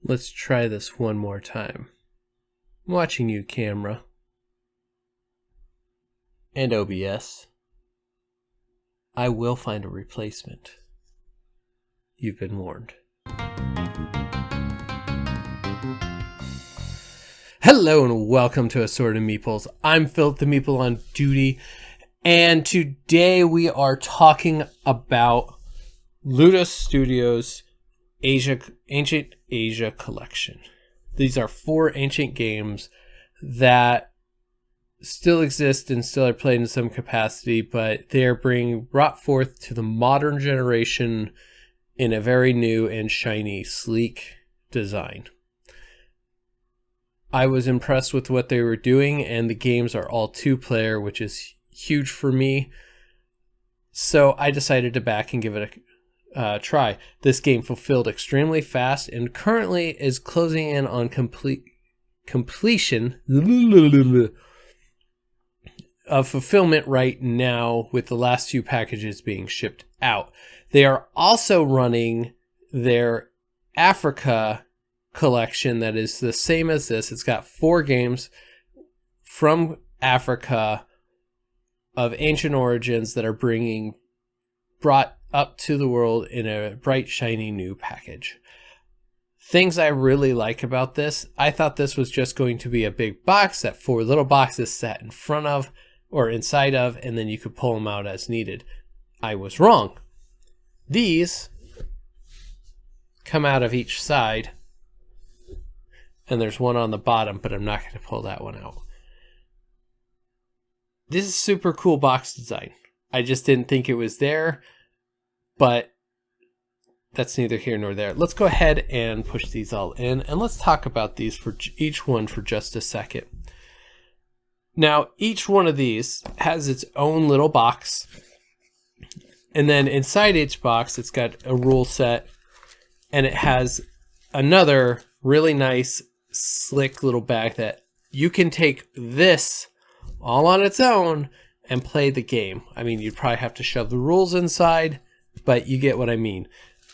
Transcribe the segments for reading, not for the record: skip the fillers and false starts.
Let's try this one more time. I'm watching you, camera. And OBS. I will find a replacement. You've been warned. Hello and welcome to Assorted Meeples. I'm Phillip the Meeple on duty, and today we are talking about Ludos Studios Ancient Asia Collection. These are 4 ancient games that still exist and still are played in some capacity, but they are being brought forth to the modern generation in a very new and shiny, sleek design. I was impressed with what they were doing, and the games are all 2-player, which is huge for me. So I decided to back and give it a try. This game fulfilled extremely fast and currently is closing in on completion of fulfillment right now, with the last 2 packages being shipped out. They are also running their Africa collection that is the same as this. It's got 4 games from Africa of ancient origins that are brought up to the world in a bright, shiny new package. Things I really like about this: I thought this was just going to be a big box that 4 little boxes sat in front of or inside of, and then you could pull them out as needed. I was wrong. These come out of each side, and there's one on the bottom, but I'm not going to pull that one out. This is super cool box design. I just didn't think it was there, but that's neither here nor there. Let's go ahead and push these all in, and let's talk about these for each one for just a second. Now, each one of these has its own little box, and then inside each box, it's got a rule set, and it has another really nice, slick little bag that you can take this all on its own and play the game. I mean, you'd probably have to shove the rules inside, but you get what I mean.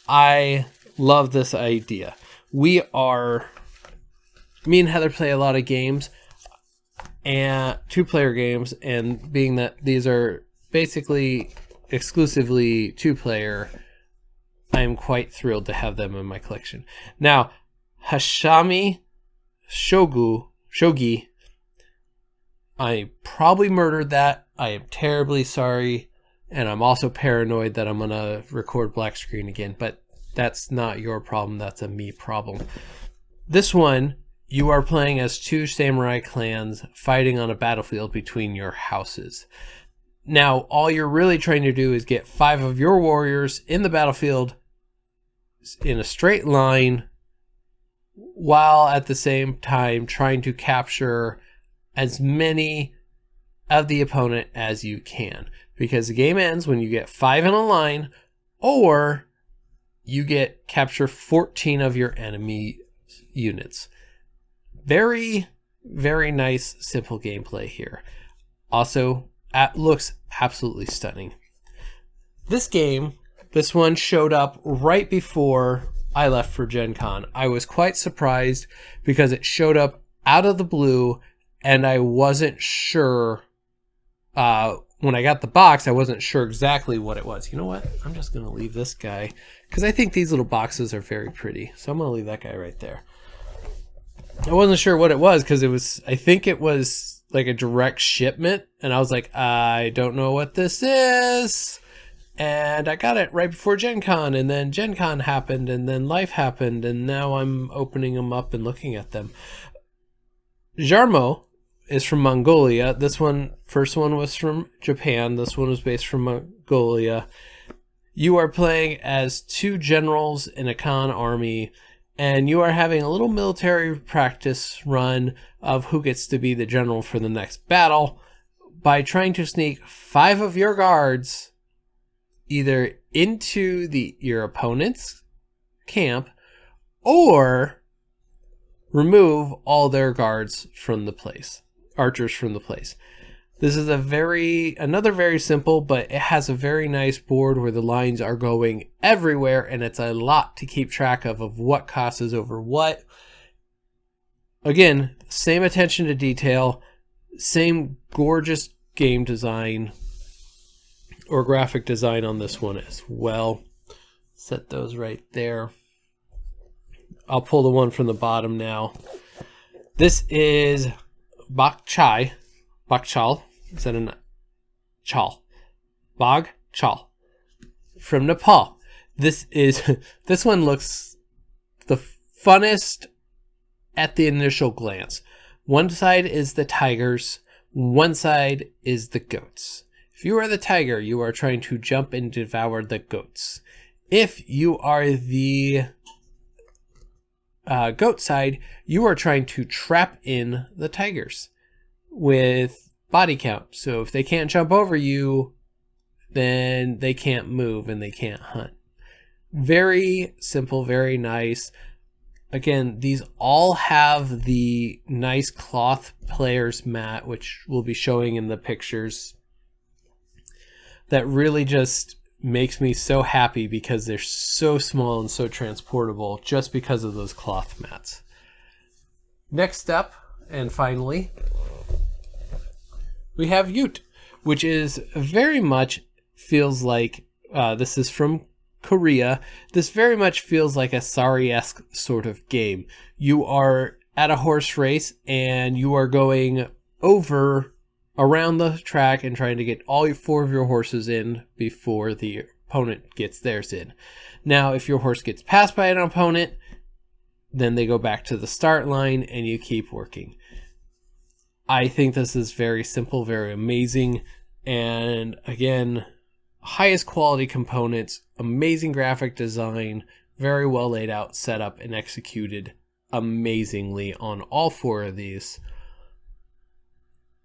I love this idea. Me and Heather play a lot of games, and 2-player games, and being that these are basically exclusively 2-player, I am quite thrilled to have them in my collection. Now, Hashami Shogi, I probably murdered that. I am terribly sorry, and I'm also paranoid that I'm going to record black screen again, but that's not your problem, that's a me problem. This one, you are playing as 2 samurai clans fighting on a battlefield between your houses. Now, all you're really trying to do is get 5 of your warriors in the battlefield in a straight line, while at the same time trying to capture as many of the opponent as you can, because the game ends when you get 5 in a line, or you capture 14 of your enemy units. Very, very nice, simple gameplay here. Also, looks absolutely stunning. This one showed up right before I left for Gencon. I was quite surprised because it showed up out of the blue, and I wasn't sure, when I got the box, I wasn't sure exactly what it was. You know what? I'm just going to leave this guy, because I think these little boxes are very pretty. So I'm going to leave that guy right there. I wasn't sure what it was, because I think it was like a direct shipment, and I was like, I don't know what this is. And I got it right before Gen Con, and then Gen Con happened, and then life happened, and now I'm opening them up and looking at them. Jarmo is from Mongolia. First one was from Japan. This one was based from Mongolia. You are playing as 2 generals in a Khan army, and you are having a little military practice run of who gets to be the general for the next battle by trying to sneak 5 of your guards either into your opponent's camp or remove all their guards from the place, archers from the place. This is another very simple, but it has a very nice board where the lines are going everywhere, and it's a lot to keep track of what crosses over what. Again, same attention to detail, same gorgeous game design or graphic design on this one as well. Set those right there. I'll pull the one from the bottom now. This is Bakchal. Is that a chal? Bog chal from Nepal. This one looks the funnest at the initial glance. One side is the tigers, one side is the goats. If you are the tiger, you are trying to jump and devour the goats. If you are the goat side, you are trying to trap in the tigers with body count. So if they can't jump over you, then they can't move and they can't hunt. Very simple, very nice. Again, these all have the nice cloth player's mat, which we'll be showing in the pictures. That really just makes me so happy because they're so small and so transportable just because of those cloth mats. Next up, and finally, we have Ute, which is very much feels like, this is from Korea. This very much feels like a Sari-esque sort of game. You are at a horse race and you are going around the track and trying to get all 4 of your horses in before the opponent gets theirs in. Now, if your horse gets passed by an opponent, then they go back to the start line and you keep working. I think this is very simple, very amazing, and again, highest quality components, amazing graphic design, very well laid out, set up, and executed amazingly on all 4 of these.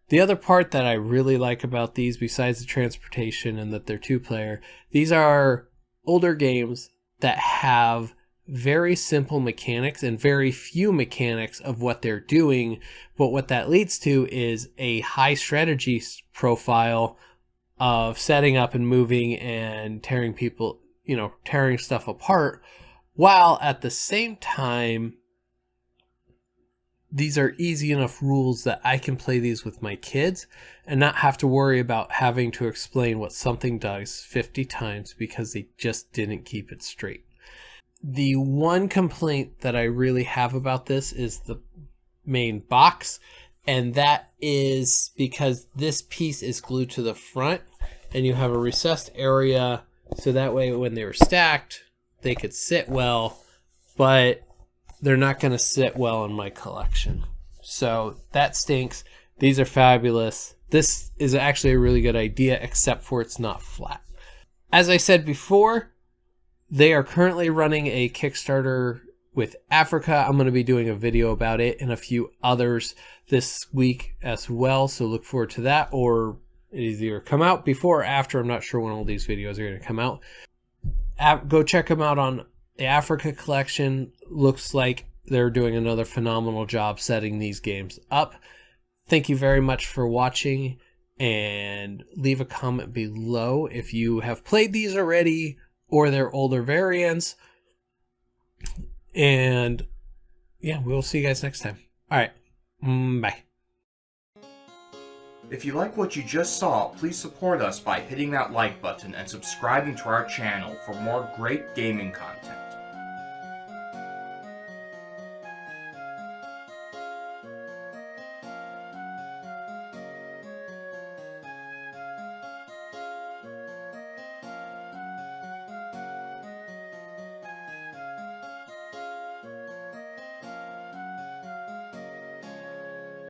The other part that I really like about these, besides the transportation and that they're 2-player, these are older games that have very simple mechanics and very few mechanics of what they're doing, but what that leads to is a high strategy profile of setting up and moving and tearing stuff apart, while at the same time these are easy enough rules that I can play these with my kids and not have to worry about having to explain what something does 50 times because they just didn't keep it straight. The one complaint that I really have about this is the main box, and that is because this piece is glued to the front and you have a recessed area so that way when they were stacked they could sit well, but they're not going to sit well in my collection. So that stinks. These are fabulous. This is actually a really good idea, except for it's not flat. As I said before, they are currently running a Kickstarter with Africa. I'm going to be doing a video about it and a few others this week as well. So look forward to that, or it either come out before or after. I'm not sure when all these videos are going to come out. Go check them out on the Africa collection. Looks like they're doing another phenomenal job setting these games up. Thank you very much for watching, and leave a comment below if you have played these already or their older variants. And yeah, we'll see you guys next time. All right. Bye. If you like what you just saw, please support us by hitting that like button and subscribing to our channel for more great gaming content.